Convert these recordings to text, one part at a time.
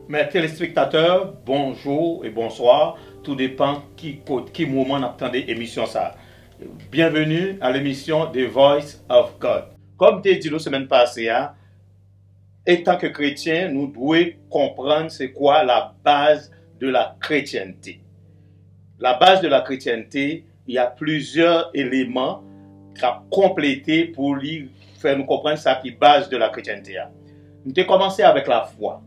Mes téléspectateurs, bonjour et bonsoir. Tout dépend qui moment on attend l'émission ça. Bienvenue à l'émission The Voice of God. Comme tu as dit la semaine passée, étant que chrétiens, nous devons comprendre c'est quoi la base de la chrétienté. La base de la chrétienté, il y a plusieurs éléments à compléter pour lui faire nous comprendre ça qui est base de la chrétienté. Nous avons commencé avec la foi.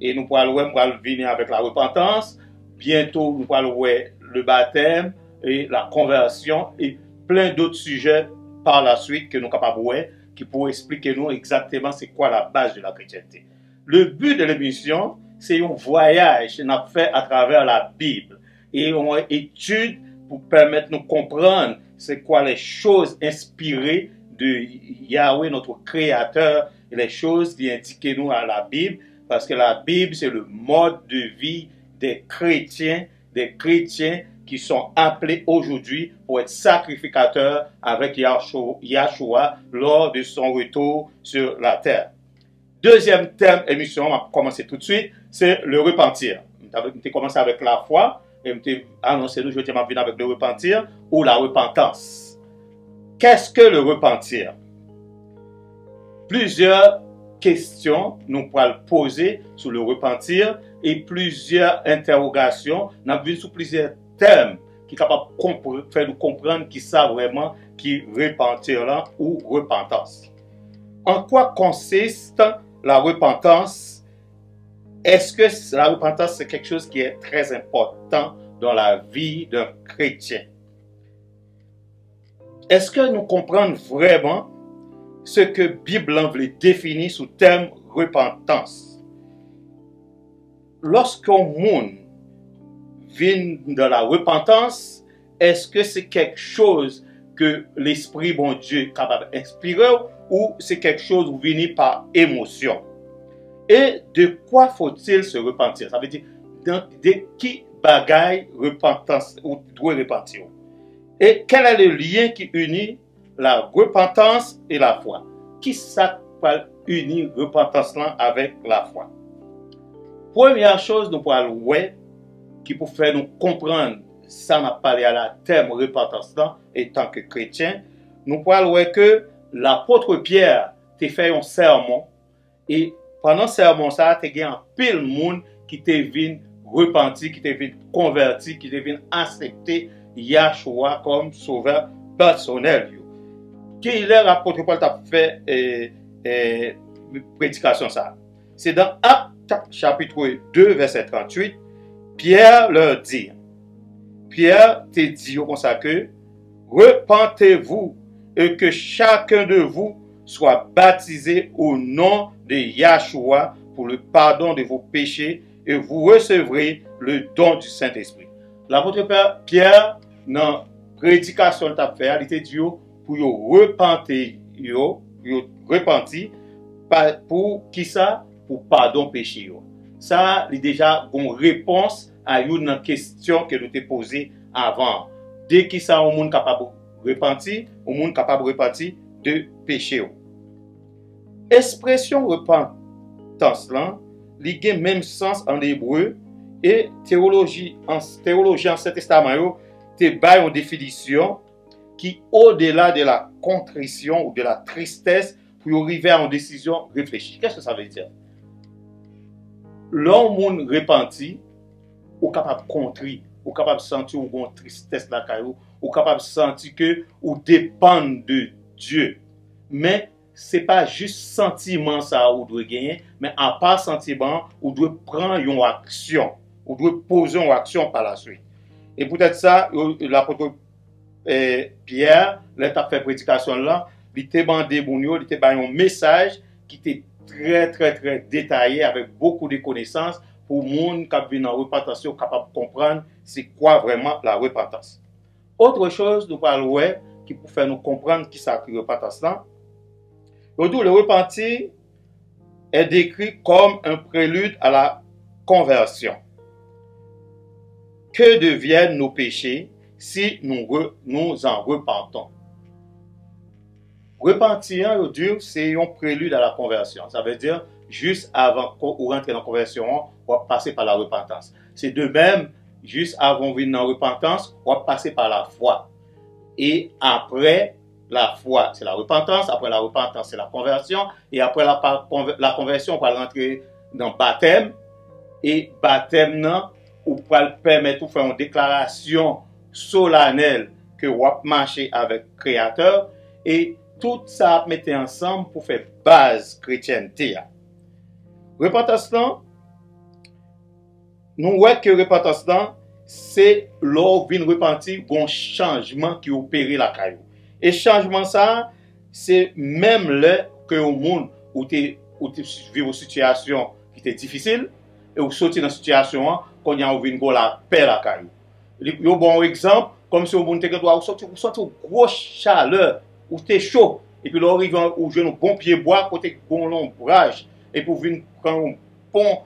Et nous pourrons venir avec la repentance. Bientôt, nous pourrons voir le baptême et la conversion et plein d'autres sujets par la suite que nous sommes capables de voir qui pourront expliquer nous exactement c'est quoi la base de la chrétienté. Le but de l'émission, c'est un voyage qu'on a fait à travers la Bible et une étude pour permettre de nous comprendre c'est quoi les choses inspirées de Yahweh, notre Créateur, et les choses qui indiquent nous à la Bible. Parce que la Bible, c'est le mode de vie des chrétiens qui sont appelés aujourd'hui pour être sacrificateurs avec Yahshua lors de son retour sur la terre. Deuxième thème émission, on va commencer tout de suite, c'est le repentir. On a commencé avec la foi, et on a annoncé nous, je vais venir avec le repentir ou la repentance. Qu'est-ce que le repentir? Plusieurs questions nous pourrons poser sur le repentir et plusieurs interrogations. Nous avons vu sur plusieurs thèmes qui sont capables de faire nous comprendre qui ça vraiment qui repentir là ou repentance. En quoi consiste la repentance? Est-ce que la repentance c'est quelque chose qui est très important dans la vie d'un chrétien? Est-ce que nous comprenons vraiment ce que la Bible veut définir sous terme repentance? Lorsqu'un monde vient dans la repentance, est-ce que c'est quelque chose que l'Esprit bon Dieu est capable d'inspirer ou c'est quelque chose qui vient par émotion? Et de quoi faut-il se repentir? Ça veut dire de qui bagaille repentance ou doit repentir? Et quel est le lien qui unit la repentance et la foi? Qui ça peut unir repentance avec la foi? Première chose, nous pouvons voir qui peut faire nous comprendre ça n'a parlé à la terme repentance en tant que chrétien. Nous pouvons voir que l'apôtre Pierre a fait un sermon et pendant ce sermon ça a eu un pile monde qui te venu repentir, qui te venu converti, qui te venu accepter Yahshua comme sauveur personnel. Qui est l'apôtre Paul a fait prédication ça? C'est dans Actes chapitre 2 verset 38. Pierre leur dit, Pierre te dit comme ça que repentez-vous et que chacun de vous soit baptisé au nom de Yahshua pour le pardon de vos péchés et vous recevrez le don du Saint-Esprit. L'apôtre Pierre dans la prédication qu'il a fait, il a dit pour repentir, pour qui ça? Pour pardon péché. Ça, c'est déjà une réponse à une question que nous t'ai posée avant. Dès qu'il ça, on est capable de repentir, on est capable de repentir de péché. Expression repentance là, il a même sens en hébreu et théologie en Ancien Testament, te bail une définition qui au-delà de la contrition ou de la tristesse pour arriver à une décision réfléchie. Qu'est-ce que ça veut dire? L'homme repenti, ou capable de contrer, ou capable de sentir une tristesse dans la caillou, ou capable de sentir que ou dépend de Dieu. Mais ce n'est pas juste sentiment ça ou doit gagner, mais à part sentiment, ou doit prendre une action, ou doit poser une action par la suite. Et peut-être ça, l'apôtre Pierre, il a fait prédication là, il t'a demandé il t'a donné un message qui était très détaillé avec beaucoup de connaissances pour les gens qui viennent en repentance capable de comprendre c'est quoi vraiment la repentance. Autre chose, nous parlons qui peut faire nous comprendre qui ça la repentance là. Le repentir est décrit comme un prélude à la conversion. Que deviennent nos péchés si nous en repentons? Repentir, c'est un prélude à la conversion. Ça veut dire, juste avant qu'on rentre dans la conversion, on va passer par la repentance. C'est de même, juste avant de venir dans la repentance, on va passer par la foi. Et après la foi, c'est la repentance. Après la repentance, c'est la conversion. Et après la conversion, on va rentrer dans le baptême. Et baptême, non, on va permettre de faire une déclaration solennelle que on va marcher avec le Créateur. Et tout ça mettre ensemble pour faire base chrétienté. Repentance, nous voyons que repentance, c'est l'or vient repentir un changement qui opère la caillou. Et changement ça, c'est même là que au monde où tu vis une situation qui est difficile et où sorti dans une situation qu'on y a envie de la paix la caillou. Un bon exemple, comme si au monde doit sortir une grosse chaleur où tu es chaud et puis là arrive où je un bon pied bois côté bon l'ombrage et pour venir prendre un bon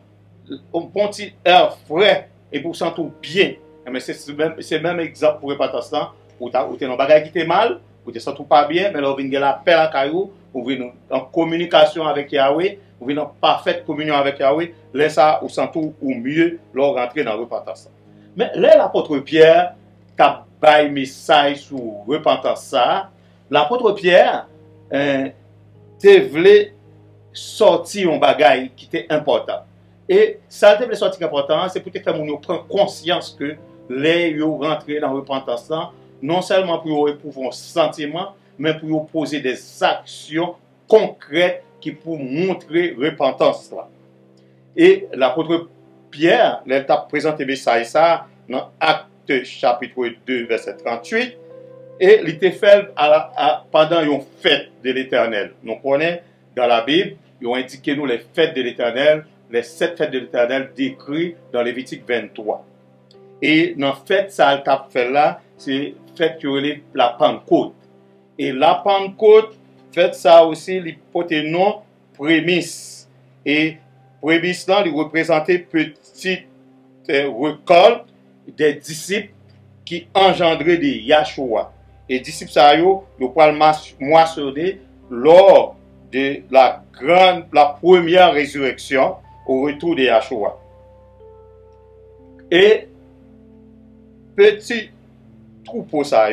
petit air frais et pour sentir bien. Mais c'est même exemple pour repentance où tu es dans bagage qui est mal, où tu ne sens pas bien, mais là vous venez la paix à caillou, vous venez en communication avec Yahweh, vous venez en parfaite communion avec Yahweh, là ça vous sentez ou mieux là rentrer dans la repentance. Mais là l'apôtre Pierre a bail message sur repentance ça, l'apôtre Pierre te voulait sortir un bagage qui était important. Et ça devait sortir important, c'est pour que les gens prennent conscience que les gens rentrent dans la repentance, non seulement pour éprouver un sentiment, mais pour poser des actions concrètes qui pour montrer repentance. Et l'apôtre Pierre, il a présenté message ça dans Actes chapitre 2, verset 38, et il était fait pendant une fête de l'Éternel. Nous connaissons dans la Bible, ils ont indiqué nous les fêtes de l'Éternel, les 7 fêtes de l'Éternel décrites dans Lévitique 23. Et dans la fête, ça a fait là, c'est fête qui relève la Pentecôte. Et la Pentecôte, fête ça aussi, l'hypothèse non prémisse. Et prémisse là, il représentait petite récolte des disciples qui engendraient des Yahshua. Et disciples ça, ils pourraient moissonner lors de la première résurrection au retour de Yahshua. Et petit troupeau ça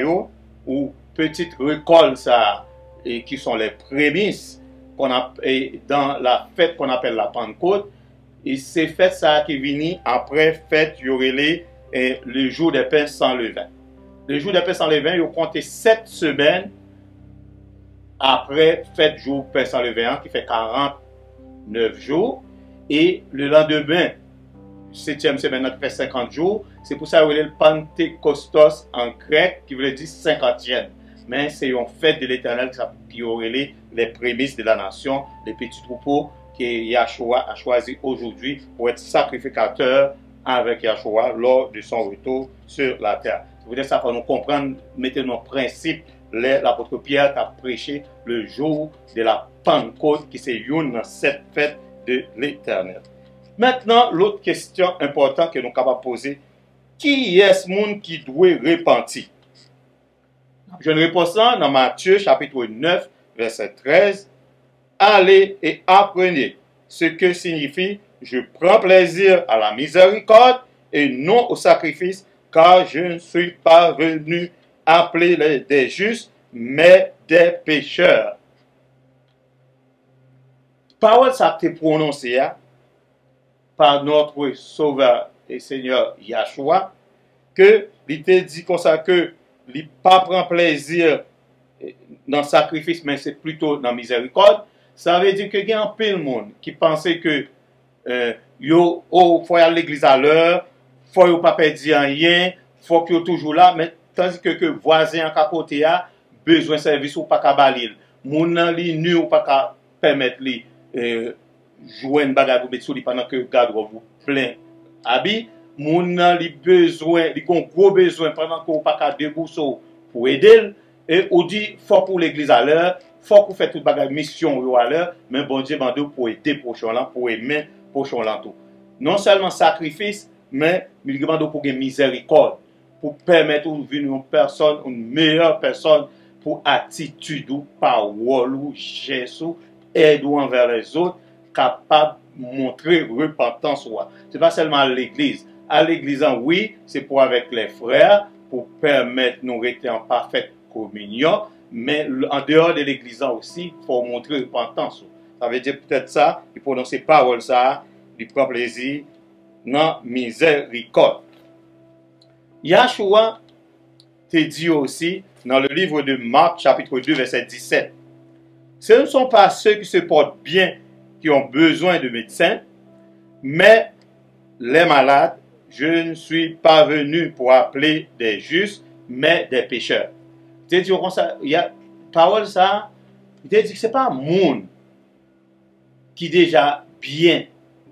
ou petite récolte ça et qui sont les prémices qu'on a dans la fête qu'on appelle la Pentecôte, et c'est fête ça qui vient après fête le jour des pains sans levain. Le jour des pains sans levain, il compté 7 semaines après fête jour pain sans levain qui fait 49 jours. Et le lendemain, 7e semaine, qui fait 50 jours, c'est pour ça qu'on appelle le Pentecostos en grec, qui veut dire 50e. Mais c'est une fête de l'Éternel qui aurait les prémices de la nation, les petits troupeaux que Yahshua a choisi aujourd'hui pour être sacrificateur avec Yahshua lors de son retour sur la terre. Ça veut dire ça pour nous comprendre, mettez nos principes, l'apôtre Pierre a prêché le jour de la Pentecôte, qui c'est une dans cette fête de l'Éternel. Maintenant, l'autre question importante que nous sommes capables de poser, qui est ce monde qui doit repentir? Je réponds ça dans Matthieu chapitre 9, verset 13. Allez et apprenez ce que signifie je prends plaisir à la miséricorde et non au sacrifice, car je ne suis pas venu appeler des justes, mais des pécheurs. Parole ça a été prononcée par notre Sauveur et Seigneur Yahshua, que il te dit comme ça que il pas prend plaisir dans le sacrifice, mais c'est plutôt dans la miséricorde. Ça veut dire que il y a un peu de monde qui pensait que faut aller à l'église à l'heure, faut pas perdre rien, faut que toujours là, mais tandis que voisin à côté a besoin de service ou pas qu'à balil. Moun nan li nu ou pas qu'à permettre li jouer une bagarre pour mettre sur lui pendant que garde vous plein habit. Moun nan li besoin, li gon gros besoin pendant que ou pas qu'à debout pour aider. Et on dit faut pour l'église à l'heure, faut qu'on fait toute bagarre mission à l'heure, mais bon Dieu mande pour aider prochain là, pour aimer prochain là tout. Non seulement sacrifice, mais il demande pour une miséricorde, pour permettre de vivre une personne, une meilleure personne, pour attitude ou parole ou geste ou aide envers les autres, capable de montrer repentance. Ce n'est pas seulement à l'église. À l'église, oui, c'est pour avec les frères, pour permettre de nous rester en parfaite communion, mais en dehors de l'église aussi, il faut montrer repentance. Ça veut dire peut-être ça, il faut dans ces paroles ça, il prend plaisir dans miséricorde. Yahshua te dit aussi dans le livre de Marc, chapitre 2, verset 17. Ce ne sont pas ceux qui se portent bien qui ont besoin de médecins, mais les malades. Je ne suis pas venu pour appeler des justes, mais des pécheurs. Il dit ça, il y a parole ça, il dit que ce n'est pas un monde qui est déjà bien,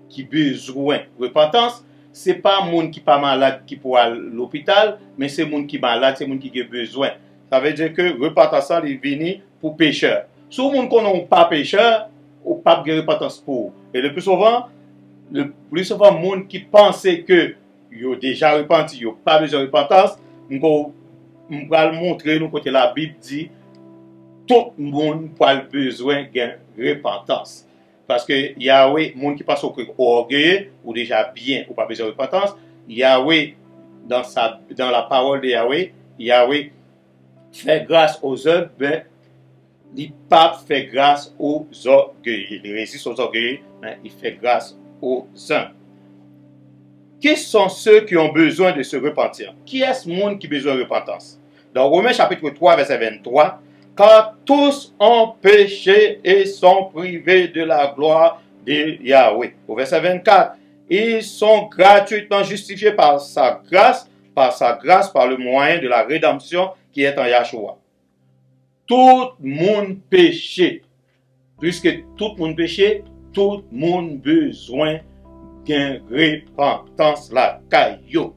qui a besoin de repentance. Ce n'est pas un monde qui n'est pas malade qui peut aller à l'hôpital, mais c'est un monde qui est malade, c'est un monde qui a besoin. Ça veut dire que repentance est venu pour pécheurs. Si le monde qui n'est pas pécheur, ou pas de repentance pour. Et le plus souvent, le monde qui pensait que ils ont déjà repenti, ils n'ont pas besoin de repentance, on va le montrer, nous, côté la Bible dit, tout le monde a besoin de repentance. Parce que Yahweh, le monde qui passe au orgueil, ou déjà bien, ou pas besoin de repentance, Yahweh, dans la parole de Yahweh, Yahweh fait grâce aux œuvres, mais il ne pas fait grâce aux orgueils. Il résiste aux orgueils, mais il fait grâce aux uns. Qui sont ceux qui ont besoin de se repentir? Qui est ce monde qui a besoin de repentance? Dans Romains chapitre 3, verset 23, car tous ont péché et sont privés de la gloire de Yahweh. Au verset 24, ils sont gratuitement justifiés par sa grâce, par le moyen de la rédemption qui est en Yahshua. Tout le monde péché. Puisque tout le monde péché, tout le monde besoin d'une repentance la caillou.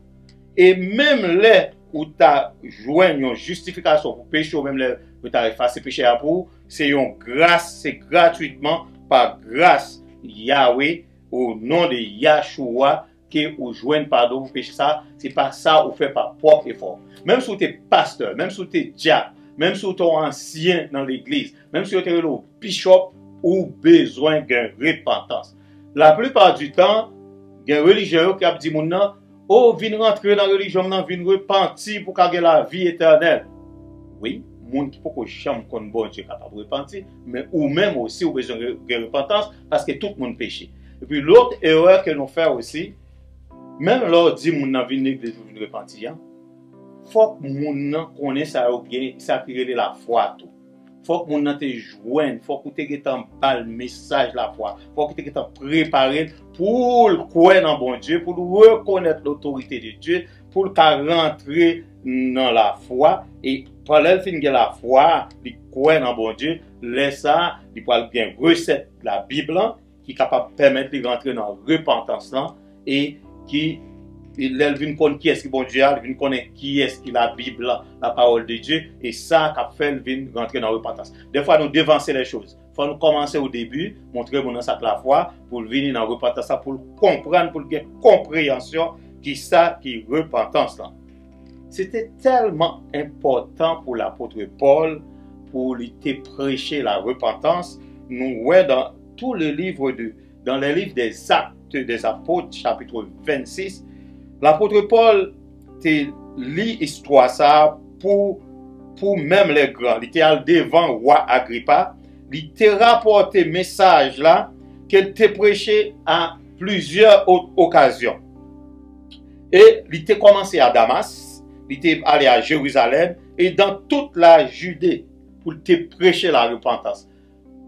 Et même les où tu as joué une justification pour péché, ou même les où tu as effacé péché à pour, c'est une grâce, c'est gratuitement par grâce Yahweh au nom de Yahshua que vous jouez pardon pour péché ça. C'est pas ça vous fait par propre effort. Même si tu es pasteur, même si tu es diacre, même si tu es ancien dans l'église, même si tu es le bishop, ou besoin d'une repentance. La plupart du temps, il y a un religieux qui a dit maintenant, oh, viens rentrer dans la religion, viens repentir pour gagner la vie éternelle. Oui, monde qui peut que jamais qu'on bon Dieu capable de repentir, mais ou même aussi ou besoin de repentance parce que tout le monde péché. Et puis l'autre erreur que nous faisons aussi, même lorsque dit mon dans une église pour repentir, faut que mon connaisse ça qui la foi tout. Faut que mon te joigne, faut que tu aies un message la foi, faut que tu aies préparé pour croire dans bon Dieu, pour reconnaître l'autorité de Dieu, pour rentrer dans la foi et pour le fin de la foi, il croit dans bon Dieu, laisse ça, il peut bien recette la Bible qui est capable de permettre de rentrer dans la repentance et qui il vient connaître qui est-ce que bon Dieu a, il vient connaître qui est-ce que la Bible, la parole de Dieu, et ça qu'a fait, il vient rentrer dans la repentance. Des fois, nous dévancer les choses. Il faut nous commencer au début, montrer mon ça la foi, pour venir dans la repentance, pour comprendre, pour avoir compréhension, qui ça, qui repentance là. C'était tellement important pour l'apôtre Paul, pour lui prêcher la repentance. Nous voyons dans tous les livres dans les livres des Actes des Apôtres, chapitre 26, l'apôtre Paul te lit l'histoire ça pour même les grands. Il était devant roi Agrippa. Il te rapporté message là qu'il te prêché à plusieurs occasions. Et il était commencé à Damas, il était allé à Jérusalem et dans toute la Judée pour te prêcher la repentance.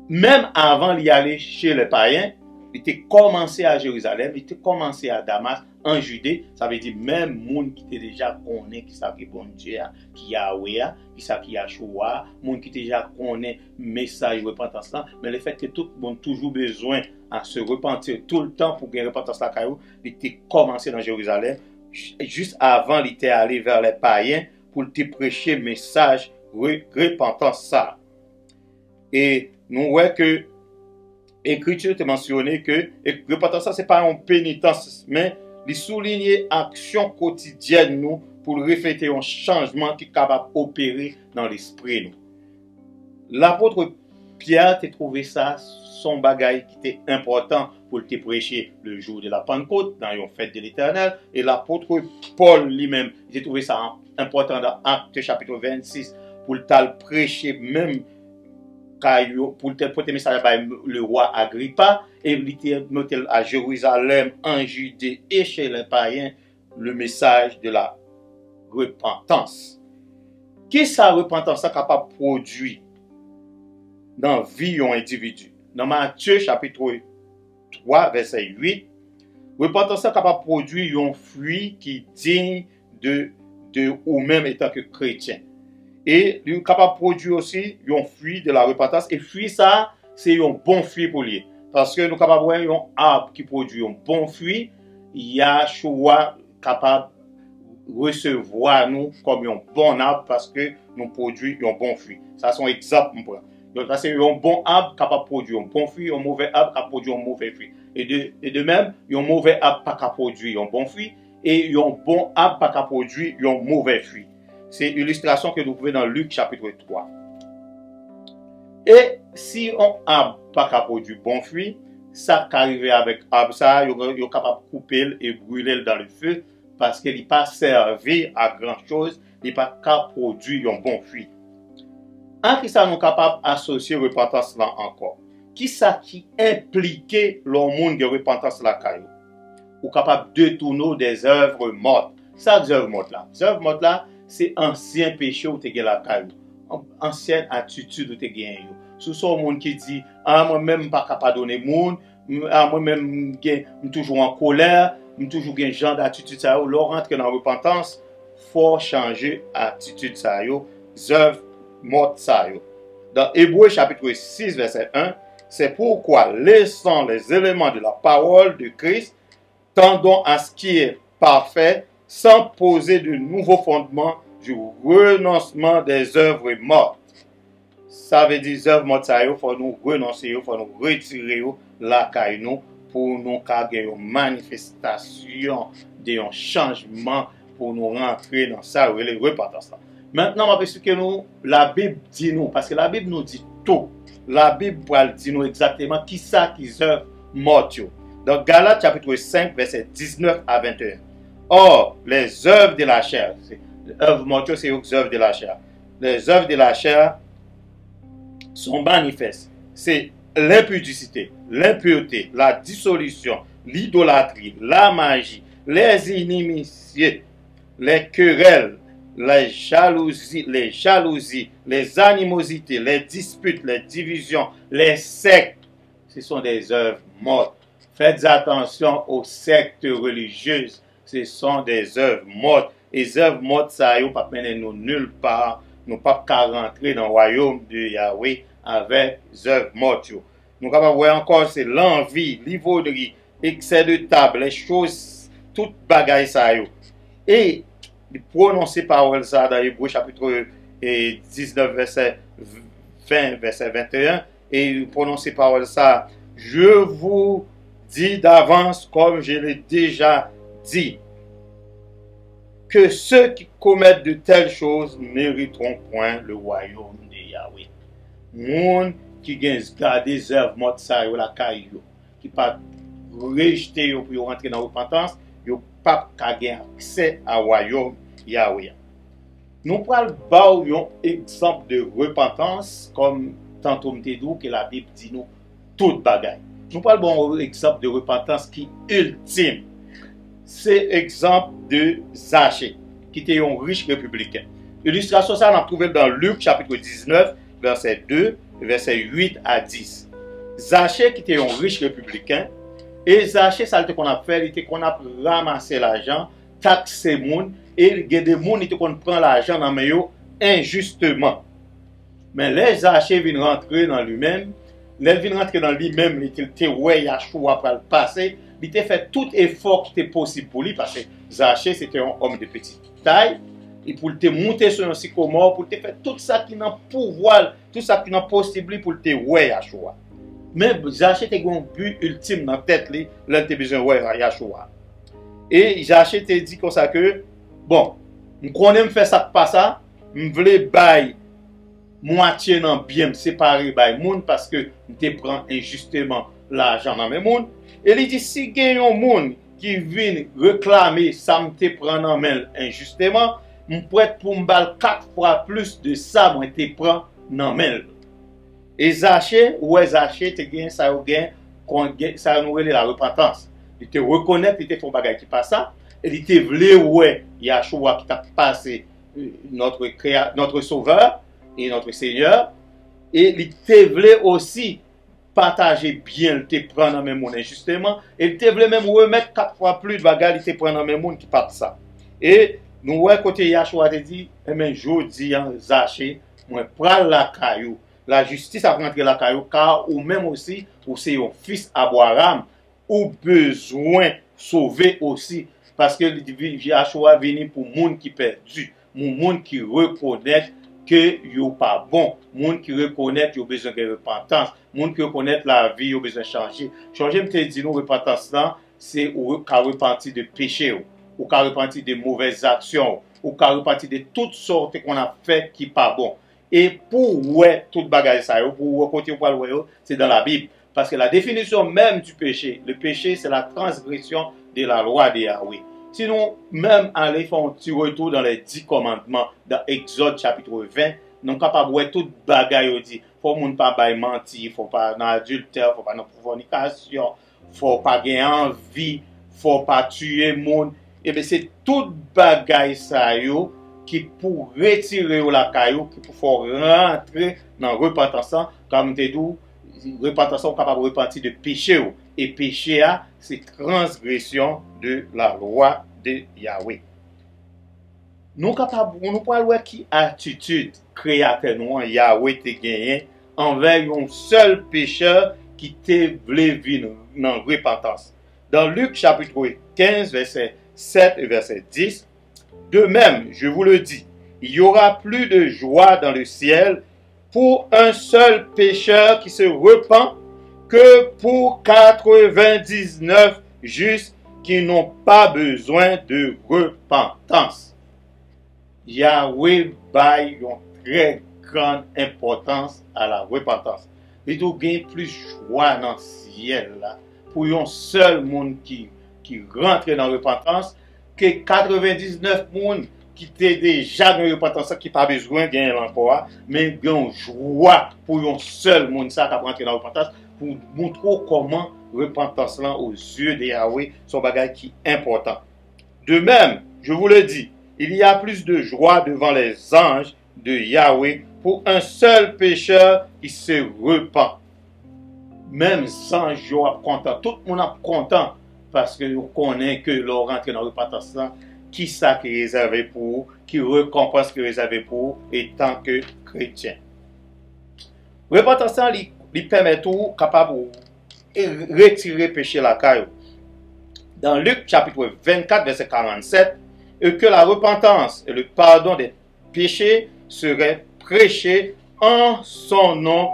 Même avant d'y aller chez les païens, il était commencé à Jérusalem, il était commencé à Damas, en Judée, ça veut dire même monde qui était déjà connaît qui ça qui bon Dieu, qui Yahweh, qui ça qui Yahshua, monde qui déjà connaît message de repentance là, mais le fait que tout le monde toujours besoin à se repentir tout le temps pour gagner repentance là caillou, il était commencé dans Jérusalem, juste avant il était allé vers les païens pour te prêcher message repentance ça. Et nous voyons que Écriture te mentionné que repentance ça c'est pas une pénitence, mais il souligne action quotidienne nous pour refléter un changement qui est capable d'opérer dans l'esprit nous. L'apôtre Pierre t'a trouvé ça, son bagage qui était important pour te prêcher le jour de la Pentecôte, dans une fête de l'Éternel. Et l'apôtre Paul lui-même, il a trouvé ça important dans Actes chapitre 26, pour te prêcher même pour te message par le roi Agrippa, et il était à Jérusalem, en Judée et chez les païens, le message de la repentance. Qu'est-ce que la repentance est capable de produire dans la vie d'un individu? Dans Matthieu chapitre 3, verset 8, repentance est capable de produire un fruit qui est digne de ou même étant que chrétien. Et il est capable de produire aussi un fruit de la repentance. Et fruit ça, c'est un bon fruit pour lui. Parce que nous sommes capables de voir un arbre qui produit un bon fruit, il y a choix capable de recevoir nous comme un bon arbre parce que nous produisons un bon fruit. Ça, c'est un exemple. Donc, c'est un bon arbre capable de produire un bon fruit, un mauvais arbre capable de produire un mauvais fruit. Et de même, un mauvais arbre pas capable de produire un bon fruit, et un bon arbre pas capable de produire un mauvais fruit. C'est l'illustration que nous trouvons dans Luc chapitre 3. Et si on n'a pas capable de produire bon fruit, ça qui arrive avec l'arbre, ça, il est capable de couper et brûler dans le feu parce qu'il n'est pas servi à grand chose, il n'est pas capable de produire un bon fruit. En qui ça nous capable d'associer repentance là encore? Qui ça qui implique le monde de repentance là caillou? Ou capable de détourner des œuvres mortes. Ça, des œuvres mortes là. Des œuvres mortes là, c'est ancien péché ou te gen la caillou. Ancienne attitude ou te gen yo. Sous son monde qui dit, ah, moi-même pas capable de donner monde, ah, moi-même, je suis toujours en colère, je suis toujours un genre d'attitude ça yo. Lorsqu'on rentre dans la repentance, faut changer attitude ça yo. Des œuvres mortes ça yo. Dans Hébreux chapitre 6, verset 1, c'est pourquoi, laissant les éléments de la parole de Christ, tendons à ce qui est parfait, sans poser de nouveaux fondements du renoncement des œuvres mortes. Ça veut dire les œuvres mortes, il faut nous renoncer, il faut nous retirer la caille nous pour nous avoir une manifestation d'un changement pour nous rentrer dans ça, les repentance. Maintenant, on va expliquer nous, la Bible dit nous, parce que la Bible nous dit tout. La Bible dit nous exactement qui ça qui œuvres mortes. Dans Galates chapitre 5, verset 19 à 21. Or, les œuvres de la chair, les œuvres mortes, c'est les œuvres de la chair. Les œuvres de la chair sont manifestes. C'est l'impudicité, l'impureté, la dissolution, l'idolâtrie, la magie, les inimitiés, les querelles, les jalousies, les animosités, les disputes, les divisions, les sectes. Ce sont des œuvres mortes. Faites attention aux sectes religieuses. Ce sont des œuvres mortes. Et les œuvres mortes, ça ne pas mener nous nulle part. Nous ne pouvons pas rentrer dans le royaume de Yahweh avec les œuvres mortes. Nous pouvons voir encore, c'est l'envie, l'ivoderie, excès de table, les choses, toutes bagailles ça. Et prononcer parole ça dans Hébreux chapitre 19, verset 20, verset 21. Et prononcer parole ça, je vous dis d'avance, comme je l'ai déjà dit, que ceux qui commettent de telles choses ne mériteront point le royaume de Yahweh. Moun qui garde des œuvres mortes ça la caille qui pas rejeter pour rentrer dans la repentance, yo pas gagner accès au royaume Yahweh. Nous prenons un exemple de repentance comme tantôt m'te dit que la Bible dit nous toute bagaille. Nous parlons d'un exemple de repentance qui est ultime. C'est l'exemple de Zachée, qui était un riche républicain. L'illustration, ça, on a trouvé dans Luc chapitre 19, verset 2, verset 8 à 10. Zachée, qui était un riche républicain, et Zachée, ça, qu'on a fait, il qu'on a ramassé l'argent, taxé les gens, et il y a des gens qui prennent l'argent dans le milieu injustement. Mais les Zachée viennent rentrer dans lui-même. L'elle vient rentrer dans lui-même, il était ouais, Yahshua pour le passer. Il a fait tout effort qui était possible pour lui parce que Zachée c'était un homme de petite taille. Et pour te monter sur un sycomore, pour te faire tout ça qui n'a pouvoir, tout ça qui n'a possible pour te ouais, Yahshua. Mais Zachée était un but ultime dans la tête, il a besoin de ouais, Yahshua. Et Zachée te dit comme ça que, bon, je connais me faire ça pas ça, je voulais bailler moitié nan bien séparé by moun parce que te prend injustement l'argent dans mes moun. Et il dit si gen yon moun qui vient réclamer ça me te prend nan men injustement, m'prête pour m'bal 4 fois plus de ça moi te prend nan men. Et Zaché, ouais Zaché te gen ça ou gen ça nous relè la repentance. Il te reconnaît il te font bagay qui pas ça et il te vle ouais Yahshua qui t'a passé notre sauveur et notre Seigneur, et il te voulait aussi partager bien, il te prend dans même monde injustement, et il te voulait même remettre 4 fois plus de bagages, il te prend dans même monde qui part ça. Et nous voyons côté Yahshua te dit, eh bien, je dis en Zaché, moi prends la caillou, la justice a rentré la caillou, car ou même aussi, ou c'est un fils Abraham, ou besoin sauver aussi, parce que Yahshua venu pour monde qui perdu, monde qui reconnaît que yo pas bon, monde qui reconnaît yo besoin de repentance, monde qui reconnaît la vie yo besoin de changer. Changer me te dit nous repentance là, c'est ou ka repentir de péché ou ka repentir de mauvaises actions ou ka repentir de toutes sortes qu'on a fait qui pas bon. Et pour ouais toute bagage ça yo, pour côté pour le c'est dans la Bible parce que la définition même du péché, le péché c'est la transgression de la loi de Yahweh. Sinon, même aller faire un petit retour dans les 10 commandements, dans Exode chapitre 20, nous sommes capables de voir tout bagaille dit. Faut pas mentir, faut pas dans adultère, faut pas dans fornication, faut pas gagner envie, faut pas tuer monde. Et bien c'est tout bagaille ça yo qui pour retirer la caillou, qui pour rentrer dans repentance, comme te dit, repentance on capable de repentir de péché et péché c'est transgression de la loi de Yahweh. Nous capables nous pas voir qui attitude créateur nous Yahweh te gagné envers un seul pécheur qui te voulait vivre dans repentance. Dans Luc chapitre 15 verset 7 et verset 10, de même, je vous le dis, il y aura plus de joie dans le ciel pour un seul pécheur qui se repent que pour 99 justes qui n'ont pas besoin de repentance. Yahweh baille une très grande importance à la repentance. Il doit gagner plus joie dans le ciel là, pour un seul monde qui rentre dans la repentance que 99 monde qui était déjà dans la repentance qui n'a pas besoin de gagner encore, mais une joie pour un seul monde qui rentre dans la repentance pour montrer comment repentance là aux yeux de Yahweh son bagage qui est important. De même, je vous le dis, il y a plus de joie devant les anges de Yahweh pour un seul pécheur qui se repent. Même sans joie content, tout le monde est content parce que vous connaissez que l'on rentre dans la repentance là, qui ça qui est réservé pour, qui récompense qui est réservé pour, étant que chrétien. Repentance lui permet tout capable de retirer péché la caille. Dans Luc chapitre 24 verset 47, et que la repentance et le pardon des péchés seraient prêchés en son nom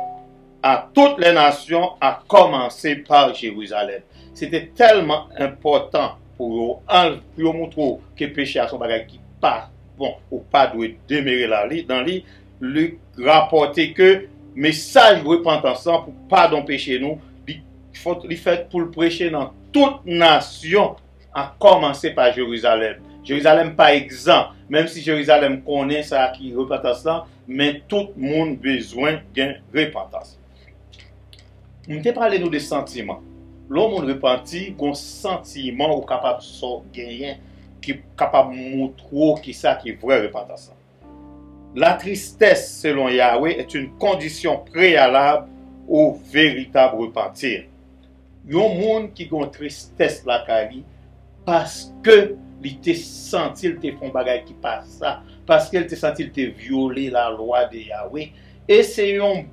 à toutes les nations, à commencer par Jérusalem. C'était tellement important pour montrer que le péché a son bagage qui pas bon ou pas doit demeurer dans lui rapporter que message de repentance pour pardon péché nous, il fait pour le prêcher dans toute nation, à commencer par Jérusalem. Jérusalem pas exempt, même si Jérusalem connaît ça qui repentance là, mais tout le monde a besoin d'une repentance. On te parlé nous de sentiments. L'homme repenti, un sentiment ou capable de gagner, qui est capable de montrer qui ça qui est vrai repentance. La tristesse, selon Yahweh, est une condition préalable au véritable repentir. Il y a un monde qui a une tristesse la cali parce que il te senti, il te font bagay qui passe ça, parce qu'il te senti, il te violé la loi de Yahweh. Et c'est une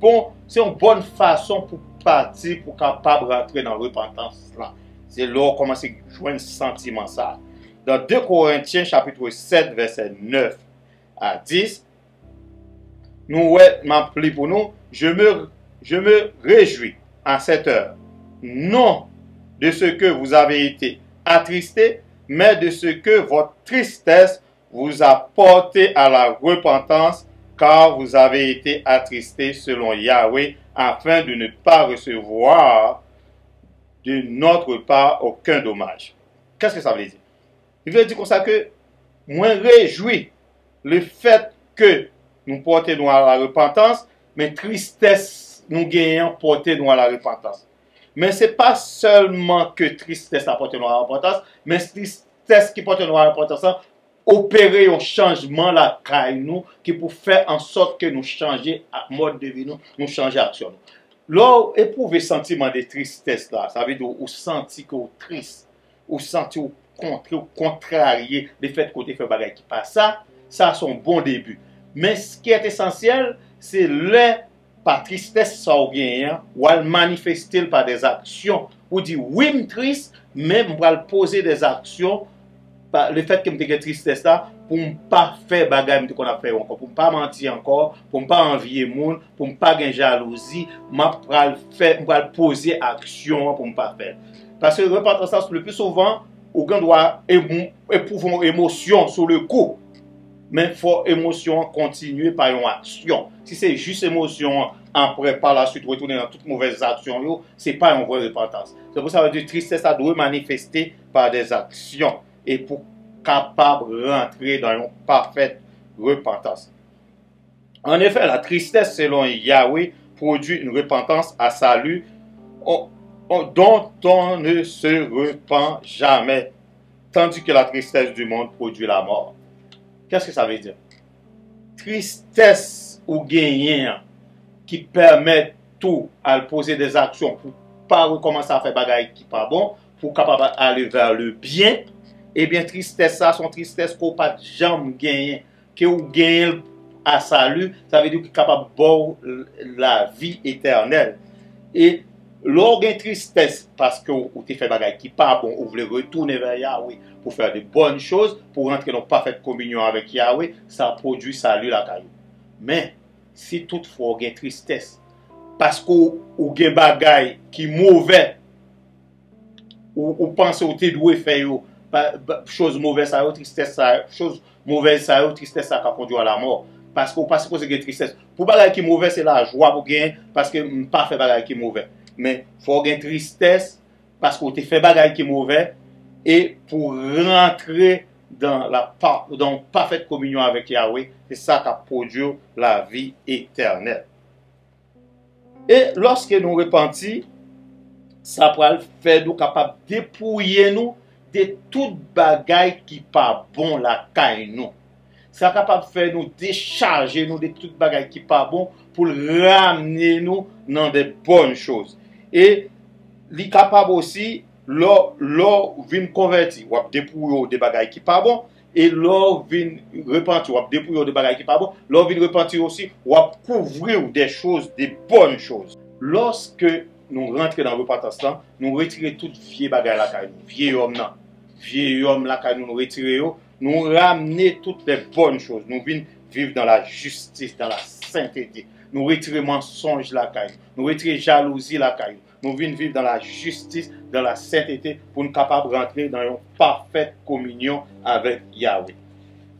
bonne façon pour partir, pour capable rentrer dans la repentance là. C'est là qu'on commence à jouer un sentiment ça. Dans 2 Corinthiens chapitre 7 verset 9 à 10, nous m'appelons pour nous, je me réjouis à cette heure, non de ce que vous avez été attristés, mais de ce que votre tristesse vous a porté à la repentance car vous avez été attristés selon Yahweh, afin de ne pas recevoir de notre part aucun dommage. Qu'est-ce que ça veut dire? Il veut dire comme ça que moi réjouis le fait que nous portons à la repentance, mais tristesse nous gagnons porter nous à la repentance. Mais ce n'est pas seulement que tristesse apporte nous à la repentance, mais tristesse qui porte nous à la repentance, opérer un changement la caille nous, qui pour faire en sorte que nous changions mode de vie nous changer action. Là, éprouver sentiment de tristesse là, ça veut dire ou sentir que vous triste, ou sentir ou contrarié le fait que vous fait bagay qui passe ça c'est un bon début. Mais ce qui est essentiel, c'est le par tristesse ça ou gagnant, ou à le manifester par des actions, ou dire oui, je suis triste, mais je vais poser des actions, par le fait que je suis tristesse là, pour ne pas faire bagay qu'on a fait encore, pour ne pas mentir encore, pour ne pas envier les gens, pour ne pas avoir jalousie, je vais poser action pour ne pas faire. Parce que le repentance, le plus souvent, on doit éprouver une émotion sur le coup. Mais il faut émotion continuer par une action. Si c'est juste émotion, après, par la suite, retourner dans toutes mauvaises actions, ce n'est pas une vraie repentance. C'est pour ça que la tristesse, ça doit manifester par des actions. Et pour capable de rentrer dans une parfaite repentance. En effet, la tristesse, selon Yahweh, produit une repentance à salut dont on ne se repent jamais, tandis que la tristesse du monde produit la mort. Qu'est-ce que ça veut dire? Tristesse ou gagnant qui permet tout à poser des actions pour ne pas recommencer à faire des choses qui ne sont pas bon, pour capable aller vers le bien. Eh bien, tristesse, ça, son tristesse qu'on pas jamais gagner, que vous gagnez à salut, ça veut dire qu'il est capable de la vie éternelle. Et lorsqu'on a tristesse parce que vous avez fait des choses qui ne sont pas bon, vous voulez retourner vers Yahweh pour faire de bonnes choses, pour rentrer dans parfaite communion avec Yahweh, ça produit salut la caillou. Mais, si toutefois vous avez tristesse parce que vous avez des choses qui sont mauvais, ou pensez que vous devez faire chose mauvaise, tristesse, chose mauvaise, tristesse, ça conduit à la mort. Parce que vous pensez que vous avez tristesse. Pour les choses qui sont mauvaises, c'est la joie pour gagner, parce que vous ne pas fait des choses qui sont mauvaises. Mais il faut avoir tristesse parce que vous avez fait des choses qui sont mauvaises et pour rentrer dans la parfaite communion avec Yahweh, c'est ça qui produit la vie éternelle. Et lorsque nous repentons, ça va faire nous capables de dépouiller nous de toute bagaille qui n'est pas bon la caille nous. Ça capable de faire nous décharger nous de toute bagaille qui n'est pas bon pour ramener nous dans des bonnes choses. Et il est capable aussi, lors vient convertir, ou dépouiller des bagailles qui n'est pas bon, et lors vient repentir, ou dépouiller des bagailles qui n'est pas bon, lors vient repentir aussi, ou couvrir des choses, des bonnes choses. Lorsque nous rentrons dans le repentance, nous retirons toute vieille bagaille la caille, vieil homme la caille, nous retirons, nous ramener toutes les bonnes choses. Nous venons vivre dans la justice, dans la sainteté. Nous retirons mensonge la caille, nous retirons jalousie la caille. Nous venons vivre dans la justice, dans la sainteté, pour nous capables de rentrer dans une parfaite communion avec Yahweh.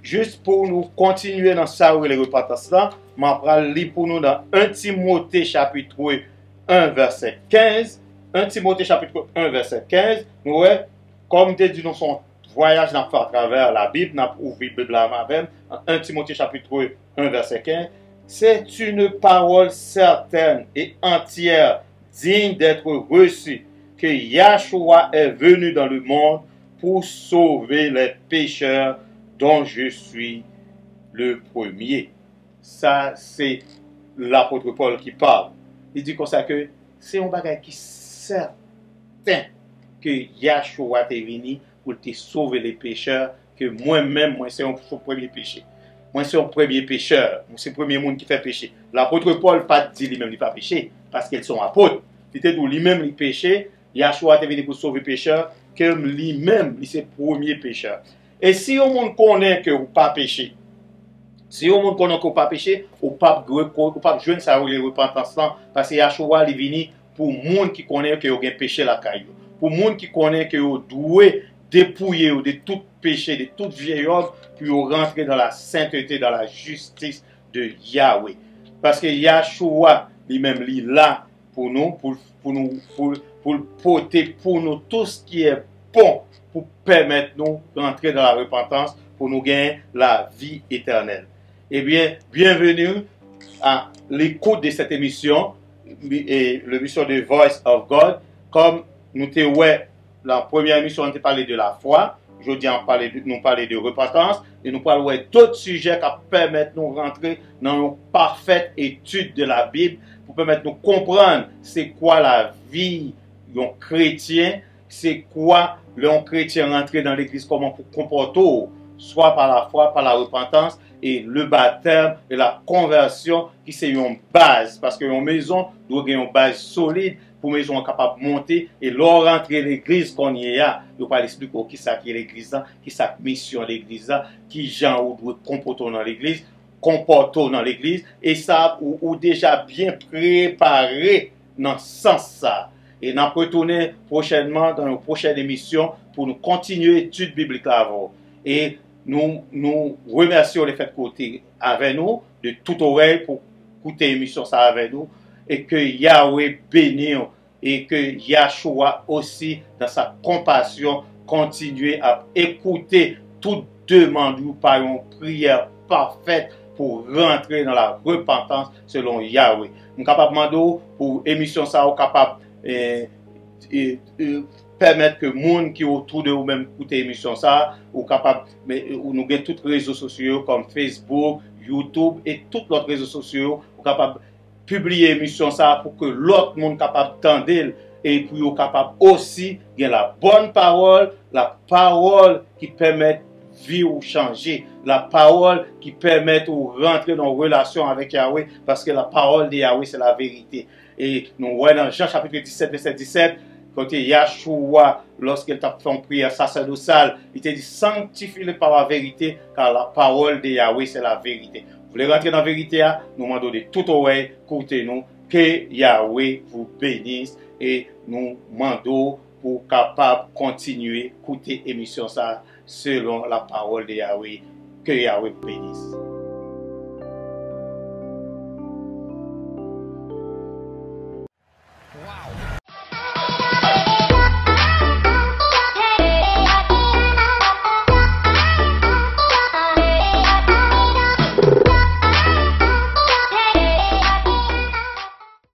Juste pour nous continuer dans ça où les repentances là, je vais lire pour nous dans 1 Timothée chapitre 1 verset 15. 1 Timothée chapitre 1 verset 15. Nous voyons, comme tu dis, nous sommes voyage à travers la Bible, nous avons ouvert la Bible là-même. 1 Timothée chapitre 1 verset 15. C'est une parole certaine et entière, digne d'être reçue, que Yahshua est venu dans le monde pour sauver les pécheurs dont je suis le premier. Ça, c'est l'apôtre Paul qui parle. Il dit comme ça que c'est un bagage qui est certain que Yahshua est venu pour te sauver les pécheurs, que moi-même, moi, c'est son premier péché. Moi, c'est un premier pécheur. C'est le premier monde qui fait péché. L'apôtre Paul pas dit lui-même il pas péché, parce qu'ils sont apôtres. Il était dit lui-même il péché. Yahshua est venu pour sauver les pécheurs, que lui-même, il c'est le premier pécheur. Et si on monde connaît que vous pas péché, si on monde connaît que vous pas péché, ou pas jouer ça les repentance parce que Yahshua est venu pour monde qui connaît que vous avez péché la caillou. Pour monde qui connaît que vous devez dépouiller de tout péché, de toute vieille œuvre, puis vous rentrez dans la sainteté, dans la justice, de Yahweh. Parce que Yahshua lui-même, il est là pour nous, pour porter pour nous tout ce qui est bon, pour permettre nous d'entrer dans la repentance, pour nous gagner la vie éternelle. Eh bien, bienvenue à l'écoute de cette émission, et l'émission de Voice of God. Comme nous t'avons la première émission, on t'a parlé de la foi. Aujourd'hui, nous parlons de repentance et nous parlons d'autres sujets qui permettent de nous rentrer dans une parfaite étude de la Bible pour permettre de nous comprendre c'est quoi la vie d'un chrétien, c'est quoi un chrétien rentrer dans l'église, comment pour comporter, soit par la foi, par la repentance et le baptême et la conversion qui c'est une base parce qu'une maison doit avoir une base solide pour une maison capable de monter et leur rentrer l'église qu'on y a, il va expliquer qui ça qui est l'église, qui ça mission l'église, qui gens ou doit comporter dans l'église, et ça ou déjà bien préparé dans ce sens ça. Et nous allons retourner prochainement dans une prochaine émission pour nous continuer l'étude biblique là. Et nous remercions les faits de côté avec nous, de toute oreille pour écouter l'émission ça avec nous. Et que Yahweh bénisse et que Yahshua aussi, dans sa compassion, continue à écouter toute demande par une prière parfaite pour rentrer dans la repentance selon Yahweh. Nous sommes capables de demander pour l'émission ça, capable permettre que les gens qui sont autour de vous-même écoutent l'émission ça, ou capable, nous avons tous les réseaux sociaux comme Facebook, YouTube et tous les autres réseaux sociaux, ou capable publier l'émission ça pour que l'autre monde capable d'entendre et puis capable aussi de la bonne parole, la parole qui permet vie ou changer, la parole qui permet de rentrer dans une relation avec Yahweh parce que la parole de Yahweh c'est la vérité. Et nous voyons dans Jean chapitre 17 verset 17 quand Yahshua lorsqu'il t'a fait une prière sacerdotale, il t'a dit sanctifie-le par la vérité car la parole de Yahweh c'est la vérité. Vous voulez rentrer dans la vérité, nous demandons de toute oreille, écoutez-nous, que Yahweh vous bénisse et nous demandons pour capable continuer écouter l'émission ça selon la parole de Yahweh. Que Yahweh vous bénisse.